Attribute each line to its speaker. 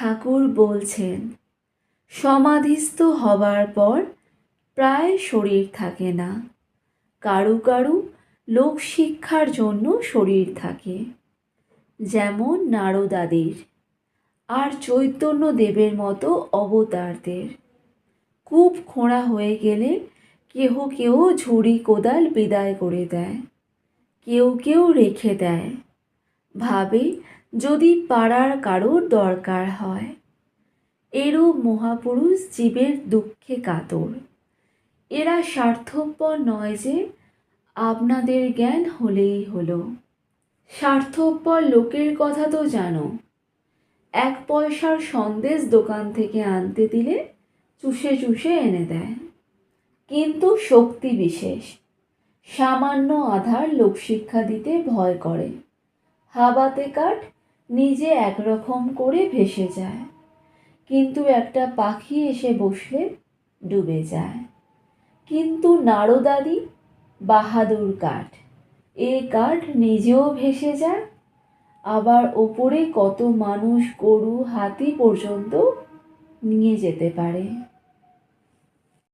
Speaker 1: ঠাকুর বলছেন, সমাধিস্থ হবার পর প্রায় শরীর থাকে না। কারু কারু লোকশিক্ষার জন্য শরীর থাকে, যেমন নারদাদির আর চৈতন্যদেবের মতো অবতারদের। কূপ খোঁড়া হয়ে গেলে কেহ কেউ ঝুড়ি কোদাল বিদায় করে দেয়, কেউ কেউ রেখে দেয়, ভাবে যদি পাড়ার কারোর দরকার হয়। এরূপ মহাপুরুষ জীবের দুঃখে কাতর। এরা স্বার্থপর নয় যে আপনাদের জ্ঞান হলেই হলো। স্বার্থপর লোকের কথা তো জানো, 1 পয়সার সন্দেশ দোকান থেকে আনতে দিলে চুষে চুষে এনে দেয়। কিন্তু শক্তি বিশেষ, সামান্য আধার লোকশিক্ষা দিতে ভয় করে। হাওয়াতে কাঠ নিজে একরকম করে ভেসে যায়, কিন্তু একটা পাখি এসে বসলে ডুবে যায়। কিন্তু নারদাদি বাহাদুর কাঠ, এ কাঠ নিজেও ভেসে যায়, আবার ওপরে কত মানুষ, গরু, হাতি পর্যন্ত নিয়ে যেতে পারে।